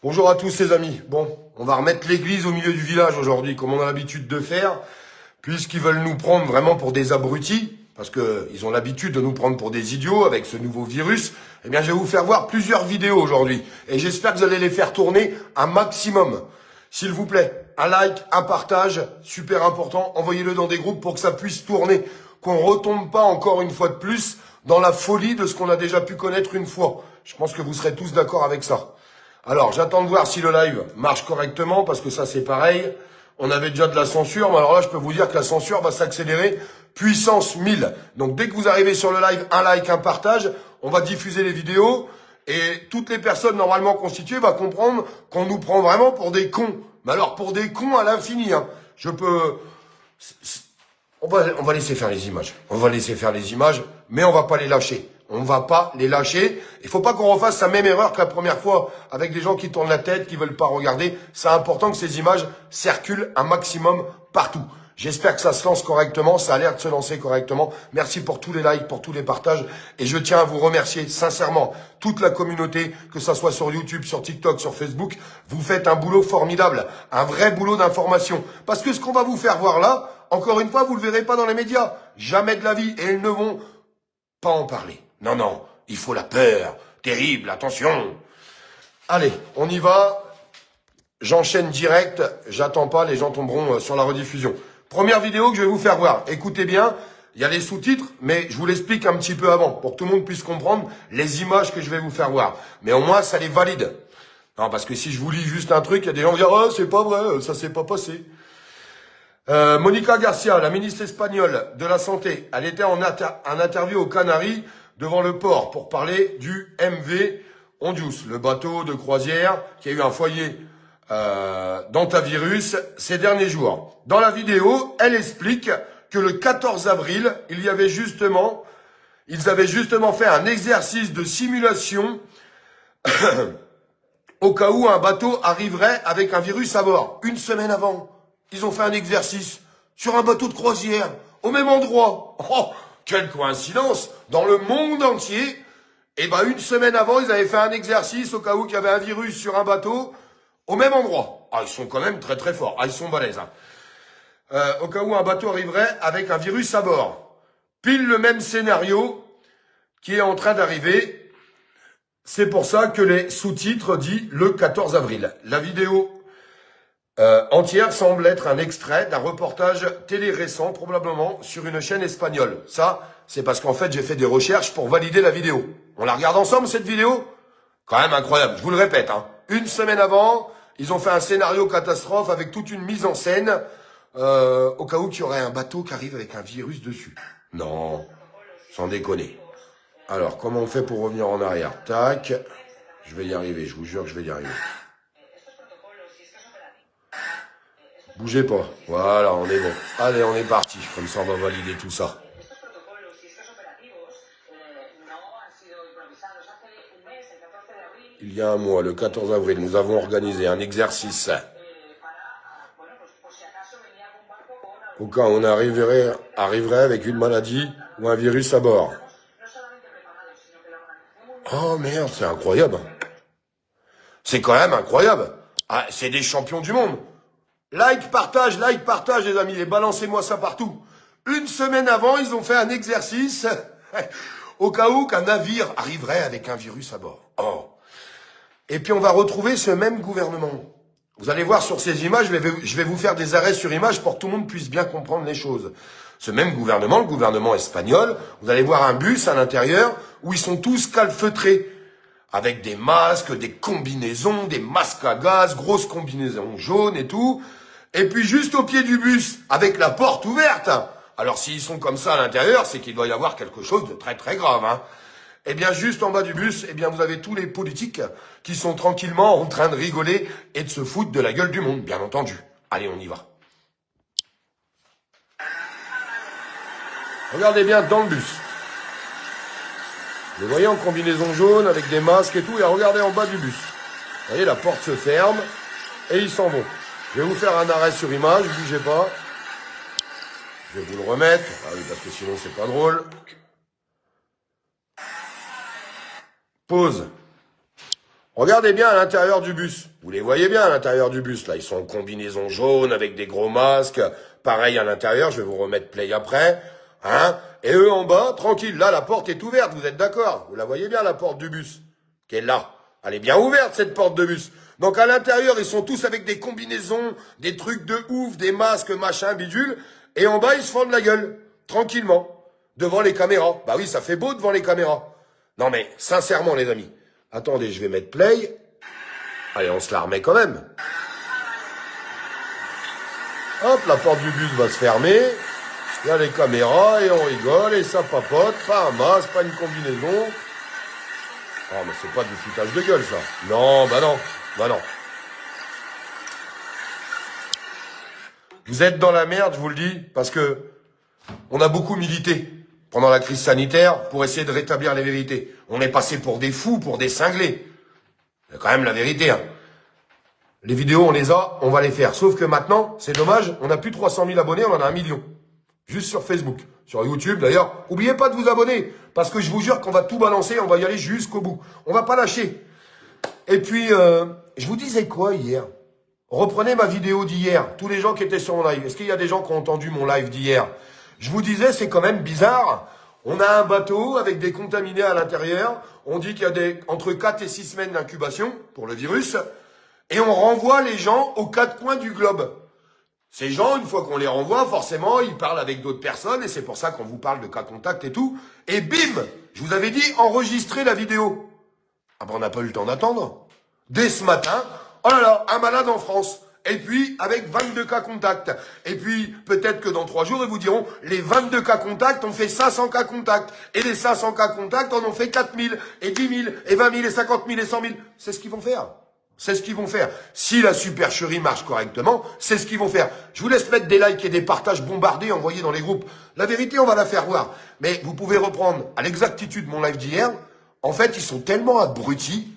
Bonjour à tous les amis. Bon, on va remettre l'église au milieu du village aujourd'hui, comme on a l'habitude de faire, puisqu'ils veulent nous prendre vraiment pour des abrutis, parce qu'ils ont l'habitude de nous prendre pour des idiots avec ce nouveau virus. Eh bien, je vais vous faire voir plusieurs vidéos aujourd'hui, et j'espère que vous allez les faire tourner un maximum. S'il vous plaît, un like, un partage, super important, envoyez-le dans des groupes pour que ça puisse tourner, qu'on retombe pas encore une fois de plus dans la folie de ce qu'on a déjà pu connaître une fois. Je pense que vous serez tous d'accord avec ça. Alors, j'attends de voir si le live marche correctement, parce que ça, c'est pareil. On avait déjà de la censure, mais alors là, je peux vous dire que la censure va s'accélérer puissance 1000. Donc, dès que vous arrivez sur le live, un like, un partage, on va diffuser les vidéos, et toutes les personnes normalement constituées vont comprendre qu'on nous prend vraiment pour des cons. Mais alors, pour des cons à l'infini, hein. Je peux... On va laisser faire les images. On va laisser faire les images, mais on va pas les lâcher. On va pas les lâcher. Il faut pas qu'on refasse la même erreur que la première fois avec des gens qui tournent la tête, qui veulent pas regarder. C'est important que ces images circulent un maximum partout. J'espère que ça se lance correctement. Ça a l'air de se lancer correctement. Merci pour tous les likes, pour tous les partages. Et je tiens à vous remercier sincèrement, toute la communauté, que ça soit sur YouTube, sur TikTok, sur Facebook. Vous faites un boulot formidable. Un vrai boulot d'information. Parce que ce qu'on va vous faire voir là, encore une fois, vous ne le verrez pas dans les médias. Jamais de la vie. Et ils ne vont pas en parler. Non, non, il faut la peur. Terrible, attention. Allez, on y va. J'enchaîne direct. J'attends pas, les gens tomberont sur la rediffusion. Première vidéo que je vais vous faire voir. Écoutez bien, il y a les sous-titres, mais je vous l'explique un petit peu avant, pour que tout le monde puisse comprendre les images que je vais vous faire voir. Mais au moins, ça les valide. Non, parce que si je vous lis juste un truc, il y a des gens qui vont dire « Oh, c'est pas vrai, ça s'est pas passé ». Mónica García, la ministre espagnole de la Santé, elle était en interview aux Canaries devant le port pour parler du MV Hondius, le bateau de croisière qui a eu un foyer d'hantavirus ces derniers jours. Dans la vidéo, elle explique que le 14 avril, ils avaient justement fait un exercice de simulation au cas où un bateau arriverait avec un virus à bord. Une semaine avant, ils ont fait un exercice sur un bateau de croisière, au même endroit. Oh, quelle coïncidence! Dans le monde entier, eh ben, une semaine avant, ils avaient fait un exercice au cas où il y avait un virus sur un bateau, au même endroit. Ah, ils sont quand même très très forts. Ah, ils sont balèzes. Hein. Au cas où un bateau arriverait avec un virus à bord. Pile le même scénario qui est en train d'arriver. C'est pour ça que les sous-titres disent le 14 avril. La vidéo entière semble être un extrait d'un reportage télé récent, probablement sur une chaîne espagnole. Ça, c'est parce qu'en fait, j'ai fait des recherches pour valider la vidéo. On la regarde ensemble, cette vidéo? Quand même incroyable, je vous le répète. Hein. Une semaine avant, ils ont fait un scénario catastrophe avec toute une mise en scène au cas où il y aurait un bateau qui arrive avec un virus dessus. Non, sans déconner. Alors, comment on fait pour revenir en arrière? Tac, je vais y arriver, je vous jure que je vais y arriver. Bougez pas. Voilà, on est bon. Allez, on est parti. Comme ça, on va valider tout ça. Il y a un mois, le 14 avril, nous avons organisé un exercice. Au cas où on arriverait avec une maladie ou un virus à bord. Oh merde, c'est incroyable. C'est quand même incroyable. Ah, c'est des champions du monde. Like, partage, les amis, et balancez-moi ça partout. Une semaine avant, ils ont fait un exercice au cas où qu'un navire arriverait avec un virus à bord. Oh. Et puis on va retrouver ce même gouvernement. Vous allez voir sur ces images, je vais vous faire des arrêts sur images pour que tout le monde puisse bien comprendre les choses. Ce même gouvernement, le gouvernement espagnol, vous allez voir un bus à l'intérieur où ils sont tous calfeutrés. Avec des masques, des combinaisons, des masques à gaz, grosses combinaisons jaunes et tout. Et puis juste au pied du bus, avec la porte ouverte. Alors s'ils sont comme ça à l'intérieur, c'est qu'il doit y avoir quelque chose de très très grave. Hein. Eh bien juste en bas du bus, eh bien vous avez tous les politiques qui sont tranquillement en train de rigoler et de se foutre de la gueule du monde, bien entendu. Allez, on y va. Regardez bien dans le bus. Vous voyez en combinaison jaune avec des masques et tout, et regardez en bas du bus. Vous voyez, la porte se ferme et ils s'en vont. Je vais vous faire un arrêt sur image, bougez pas. Je vais vous le remettre. Ah oui, parce que sinon c'est pas drôle. Pause. Regardez bien à l'intérieur du bus. Vous les voyez bien à l'intérieur du bus, là. Ils sont en combinaison jaune avec des gros masques. Pareil à l'intérieur, je vais vous remettre play après. Hein? Et eux en bas, tranquille. Là, la porte est ouverte, vous êtes d'accord? Vous la voyez bien, la porte du bus, qui est là. Elle est bien ouverte, cette porte de bus. Donc à l'intérieur, ils sont tous avec des combinaisons, des trucs de ouf, des masques, machin, bidule. Et en bas, ils se fendent la gueule, tranquillement, devant les caméras. Bah oui, ça fait beau devant les caméras. Non mais, sincèrement, les amis. Attendez, je vais mettre play. Allez, on se la remet quand même. Hop, la porte du bus va se fermer. Il y a les caméras et on rigole et ça papote. Pas un masque, pas une combinaison. Oh, mais c'est pas du foutage de gueule, ça. Non, bah non. Bah non. Vous êtes dans la merde, je vous le dis, parce que on a beaucoup milité pendant la crise sanitaire pour essayer de rétablir les vérités. On est passé pour des fous, pour des cinglés. C'est quand même la vérité, hein. Les vidéos, on les a, on va les faire. Sauf que maintenant, c'est dommage, on n'a plus 300 000 abonnés, on en a 1 million. Juste sur Facebook. Sur YouTube, d'ailleurs. Oubliez pas de vous abonner. Parce que je vous jure qu'on va tout balancer, on va y aller jusqu'au bout. On va pas lâcher. Et puis, je vous disais quoi hier? Reprenez ma vidéo d'hier. Tous les gens qui étaient sur mon live. Est-ce qu'il y a des gens qui ont entendu mon live d'hier? Je vous disais, c'est quand même bizarre. On a un bateau avec des contaminés à l'intérieur. On dit qu'il y a entre 4 et 6 semaines d'incubation pour le virus. Et on renvoie les gens aux 4 coins du globe. Ces gens, une fois qu'on les renvoie, forcément, ils parlent avec d'autres personnes. Et c'est pour ça qu'on vous parle de cas contact et tout. Et bim, je vous avais dit, enregistrez la vidéo. Ah ben, on n'a pas eu le temps d'attendre. Dès ce matin, oh là là, un malade en France. Et puis, avec 22 cas contacts. Et puis, peut-être que dans 3 jours, ils vous diront, les 22 cas contacts ont fait 500 cas contacts. Et les 500 cas contacts en ont fait 4 000, et 10 000, et 20 000, et 50 000, et 100 000. C'est ce qu'ils vont faire. C'est ce qu'ils vont faire. Si la supercherie marche correctement, c'est ce qu'ils vont faire. Je vous laisse mettre des likes et des partages bombardés, envoyés dans les groupes. La vérité, on va la faire voir. Mais vous pouvez reprendre à l'exactitude mon live d'hier. En fait, ils sont tellement abrutis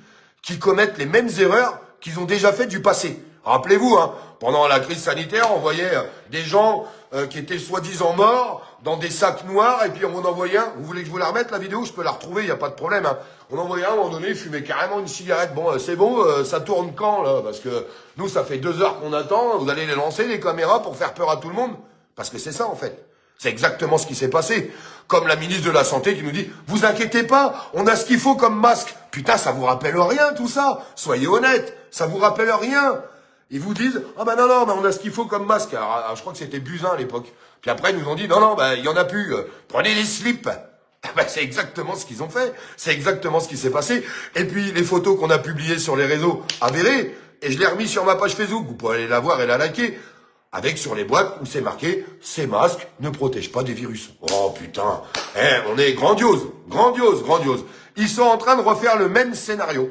qu'ils commettent les mêmes erreurs qu'ils ont déjà fait du passé. Rappelez-vous, hein, pendant la crise sanitaire, on voyait des gens qui étaient soi-disant morts dans des sacs noirs, et puis on en envoyait un. Vous voulez que je vous la remette, la vidéo? Je peux la retrouver, il n'y a pas de problème. Hein. On envoyait un, à un moment donné, il fumait carrément une cigarette. Bon, c'est bon, ça tourne quand, là? Parce que nous, ça fait 2 heures qu'on attend. Vous allez les lancer, les caméras, pour faire peur à tout le monde? Parce que c'est ça, en fait. C'est exactement ce qui s'est passé. Comme la ministre de la Santé qui nous dit « Vous inquiétez pas, on a ce qu'il faut comme masque. » Putain, ça vous rappelle rien, tout ça. Soyez honnête, ça vous rappelle rien. Ils vous disent « Ah ben non, mais on a ce qu'il faut comme masque. » Alors, je crois que c'était Buzyn à l'époque. Puis après, ils nous ont dit « Non, il y en a plus. Prenez les slips. » Ben, c'est exactement ce qu'ils ont fait. C'est exactement ce qui s'est passé. Et puis, les photos qu'on a publiées sur les réseaux avérées, et je l'ai remis sur ma page Facebook. Vous pouvez aller la voir et la liker. Avec sur les boîtes où c'est marqué « Ces masques ne protègent pas des virus ». Oh putain, on est grandiose, grandiose, grandiose. Ils sont en train de refaire le même scénario.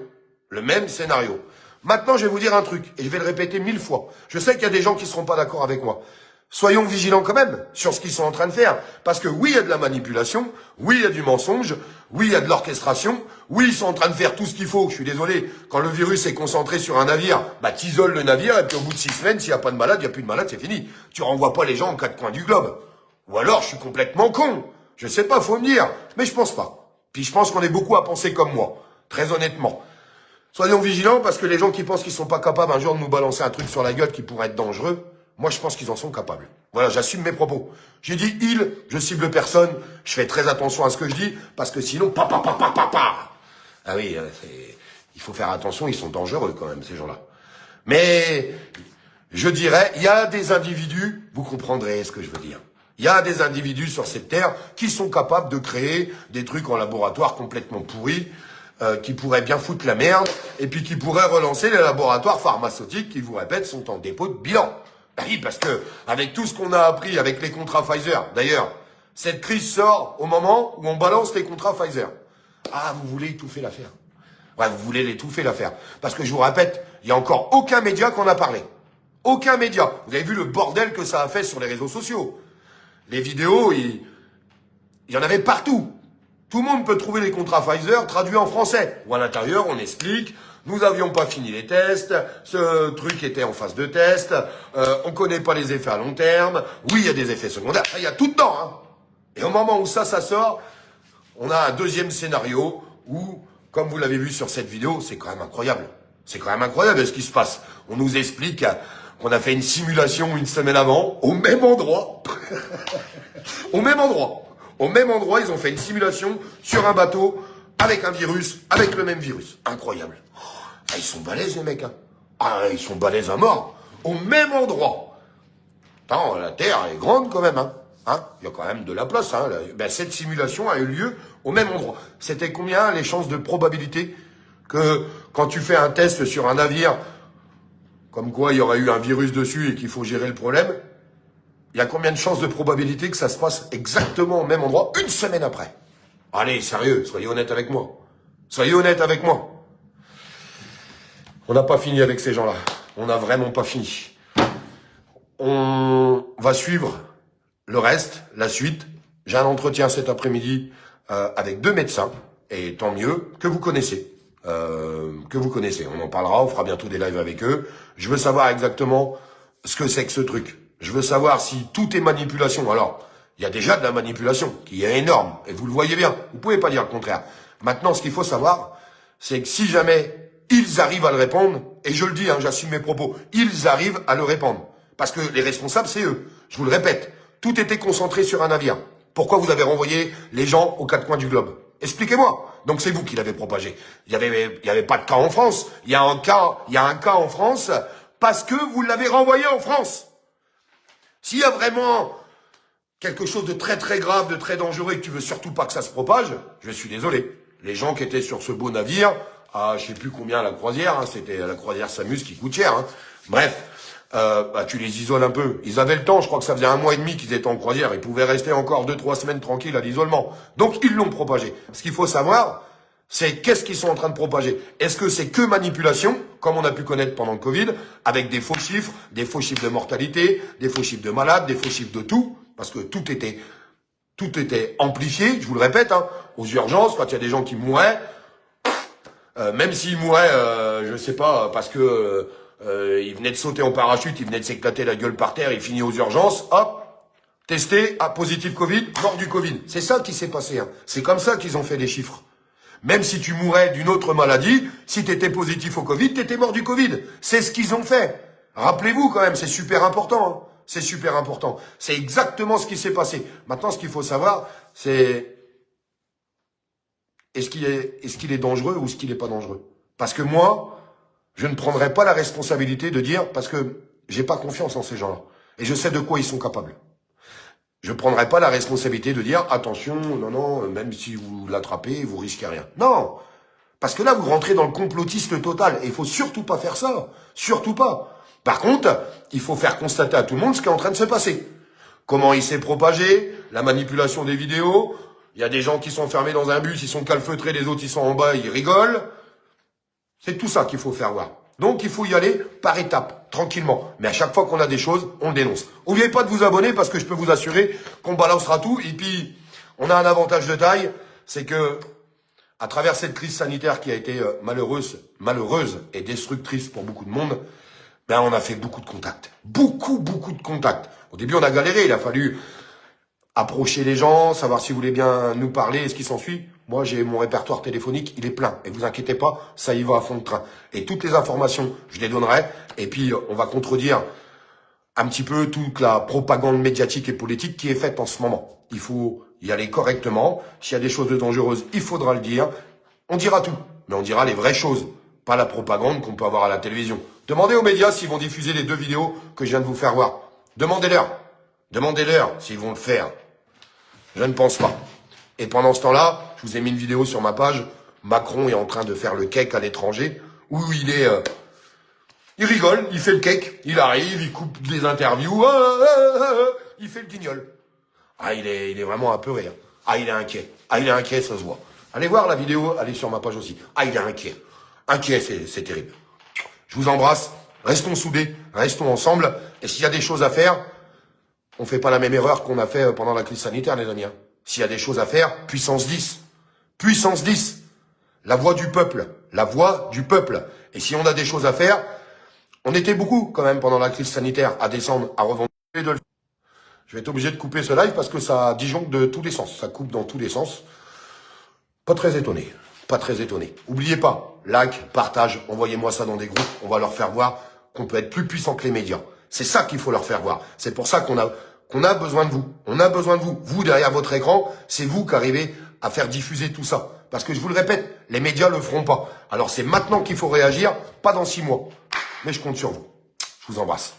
Le même scénario. Maintenant, je vais vous dire un truc, et je vais le répéter 1000 fois. Je sais qu'il y a des gens qui ne seront pas d'accord avec moi. Soyons vigilants quand même sur ce qu'ils sont en train de faire. Parce que oui, il y a de la manipulation, oui, il y a du mensonge, oui, il y a de l'orchestration, oui, ils sont en train de faire tout ce qu'il faut. Je suis désolé, quand le virus est concentré sur un navire, bah t'isoles le navire, et puis au bout de 6 semaines, s'il n'y a pas de malade, il n'y a plus de malade, c'est fini. Tu renvoies pas les gens aux 4 coins du globe. Ou alors, je suis complètement con. Je sais pas, faut me dire. Mais je pense pas. Puis je pense qu'on est beaucoup à penser comme moi. Très honnêtement. Soyons vigilants, parce que les gens qui pensent qu'ils sont pas capables un jour de nous balancer un truc sur la gueule qui pourrait être dangereux, moi, je pense qu'ils en sont capables. Voilà, j'assume mes propos. J'ai dit il, je cible personne, je fais très attention à ce que je dis, parce que sinon, pa. Ah oui, il faut faire attention, ils sont dangereux quand même, ces gens-là. Mais, je dirais, il y a des individus, vous comprendrez ce que je veux dire. Il y a des individus sur cette terre qui sont capables de créer des trucs en laboratoire complètement pourris, qui pourraient bien foutre la merde, et puis qui pourraient relancer les laboratoires pharmaceutiques qui, je vous répète, sont en dépôt de bilan. Oui, parce que, avec tout ce qu'on a appris avec les contrats Pfizer, d'ailleurs, cette crise sort au moment où on balance les contrats Pfizer. Ah, vous voulez étouffer l'affaire. Ouais, vous voulez l'étouffer l'affaire. Parce que je vous répète, il n'y a encore aucun média qu'on a parlé. Aucun média. Vous avez vu le bordel que ça a fait sur les réseaux sociaux. Les vidéos, il y en avait partout. Tout le monde peut trouver les contrats Pfizer traduits en français. Ou à l'intérieur, on explique... Nous n'avions pas fini les tests, ce truc était en phase de test, on connaît pas les effets à long terme, oui, il y a des effets secondaires, il y a tout dedans. Hein. Et au moment où ça sort, on a un deuxième scénario où comme vous l'avez vu sur cette vidéo, c'est quand même incroyable. C'est quand même incroyable ce qui se passe. On nous explique qu'on a fait une simulation une semaine avant, au même endroit. Au même endroit. Au même endroit, ils ont fait une simulation sur un bateau, avec un virus, avec le même virus. Incroyable. Ah, ils sont balèzes, les mecs. Hein. Ah, ils sont balèzes à mort. Au même endroit. Attends, la Terre est grande quand même. Hein. Il y a quand même de la place. Hein. Ben, cette simulation a eu lieu au même endroit. C'était combien les chances de probabilité que quand tu fais un test sur un navire, comme quoi il y aurait eu un virus dessus et qu'il faut gérer le problème, il y a combien de chances de probabilité que ça se passe exactement au même endroit une semaine après? Allez, sérieux, soyez honnête avec moi. Soyez honnête avec moi. On n'a pas fini avec ces gens-là. On n'a vraiment pas fini. On va suivre le reste, la suite. J'ai un entretien cet après-midi avec 2 médecins, et tant mieux, que vous connaissez. On en parlera, on fera bientôt des lives avec eux. Je veux savoir exactement ce que c'est que ce truc. Je veux savoir si tout est manipulation. Alors, il y a déjà de la manipulation qui est énorme, et vous le voyez bien. Vous pouvez pas dire le contraire. Maintenant, ce qu'il faut savoir, c'est que si jamais ils arrivent à le répandre, et je le dis, hein, j'assume mes propos, ils arrivent à le répandre. Parce que les responsables, c'est eux. Je vous le répète, tout était concentré sur un navire. Pourquoi vous avez renvoyé les gens aux 4 coins du globe? Expliquez-moi. Donc c'est vous qui l'avez propagé. Il y avait pas de cas en France. Il y a un cas en France parce que vous l'avez renvoyé en France. S'il y a vraiment quelque chose de très très grave, de très dangereux et que tu veux surtout pas que ça se propage, je suis désolé. Les gens qui étaient sur ce beau navire, à je sais plus combien la croisière, hein, c'était la croisière Samus qui coûte cher. Hein. Bref. Tu les isoles un peu. Ils avaient le temps, je crois que ça faisait 1 mois et demi qu'ils étaient en croisière. Ils pouvaient rester encore 2-3 semaines tranquilles à l'isolement. Donc, ils l'ont propagé. Ce qu'il faut savoir, c'est qu'est-ce qu'ils sont en train de propager. Est-ce que c'est que manipulation, comme on a pu connaître pendant le Covid, avec des faux chiffres de mortalité, des faux chiffres de malades, des faux chiffres de tout, parce que tout était amplifié, je vous le répète, hein, aux urgences, quand il y a des gens qui mouraient, même s'ils mouraient, je sais pas, parce que il venait de sauter en parachute, il venait de s'éclater la gueule par terre, il finit aux urgences, hop, testé, positif Covid, mort du Covid. C'est ça qui s'est passé. Hein. C'est comme ça qu'ils ont fait les chiffres. Même si tu mourais d'une autre maladie, si tu étais positif au Covid, tu étais mort du Covid. C'est ce qu'ils ont fait. Rappelez-vous quand même, c'est super important. Hein. C'est super important. C'est exactement ce qui s'est passé. Maintenant, ce qu'il faut savoir, c'est est-ce qu'il est dangereux ou est-ce qu'il n'est pas dangereux? Parce que moi, je ne prendrai pas la responsabilité de dire, parce que j'ai pas confiance en ces gens-là. Et je sais de quoi ils sont capables. Je ne prendrai pas la responsabilité de dire, attention, non, même si vous l'attrapez, vous risquez rien. Non. Parce que là, vous rentrez dans le complotiste total. Et il faut surtout pas faire ça. Surtout pas. Par contre, il faut faire constater à tout le monde ce qui est en train de se passer. Comment il s'est propagé, la manipulation des vidéos. Il y a des gens qui sont enfermés dans un bus, ils sont calfeutrés, les autres ils sont en bas, ils rigolent. C'est tout ça qu'il faut faire voir. Donc, il faut y aller par étapes, tranquillement. Mais à chaque fois qu'on a des choses, on le dénonce. N'oubliez pas de vous abonner parce que je peux vous assurer qu'on balancera tout. Et puis, on a un avantage de taille, c'est que, à travers cette crise sanitaire qui a été malheureuse et destructrice pour beaucoup de monde, ben, on a fait beaucoup de contacts. Beaucoup de contacts. Au début, on a galéré. Il a fallu approcher les gens, savoir s'ils voulaient bien nous parler et ce qui s'ensuit. Moi, j'ai mon répertoire téléphonique, il est plein. Et vous inquiétez pas, ça y va à fond de train. Et toutes les informations, je les donnerai. Et puis, on va contredire un petit peu toute la propagande médiatique et politique qui est faite en ce moment. Il faut y aller correctement. S'il y a des choses de dangereuses, il faudra le dire. On dira tout, mais on dira les vraies choses. Pas la propagande qu'on peut avoir à la télévision. Demandez aux médias s'ils vont diffuser les 2 vidéos que je viens de vous faire voir. Demandez-leur. Demandez-leur s'ils vont le faire. Je ne pense pas. Et pendant ce temps-là, je vous ai mis une vidéo sur ma page. Macron est en train de faire le cake à l'étranger, où il rigole, il fait le cake, il arrive, il coupe des interviews, il fait le guignol. Ah, il est vraiment apeuré. Hein. Ah, il est inquiet. Ah, il est inquiet, ça se voit. Allez voir la vidéo, allez sur ma page aussi. Ah, il est inquiet. Inquiet, c'est terrible. Je vous embrasse. Restons soudés, restons ensemble. Et s'il y a des choses à faire, on fait pas la même erreur qu'on a fait pendant la crise sanitaire, les amis. Hein. S'il y a des choses à faire, puissance 10. Puissance 10. La voix du peuple. La voix du peuple. Et si on a des choses à faire, on était beaucoup quand même pendant la crise sanitaire à descendre, à revendre. Je vais être obligé de couper ce live parce que ça disjoncte de tous les sens. Ça coupe dans tous les sens. Pas très étonné. Pas très étonné. Oubliez pas, like, partage, envoyez-moi ça dans des groupes. On va leur faire voir qu'on peut être plus puissant que les médias. C'est ça qu'il faut leur faire voir. C'est pour ça qu'on a besoin de vous. On a besoin de vous. Vous, derrière votre écran, c'est vous qui arrivez à faire diffuser tout ça. Parce que je vous le répète, les médias le feront pas. Alors c'est maintenant qu'il faut réagir, pas dans 6 mois. Mais je compte sur vous. Je vous embrasse.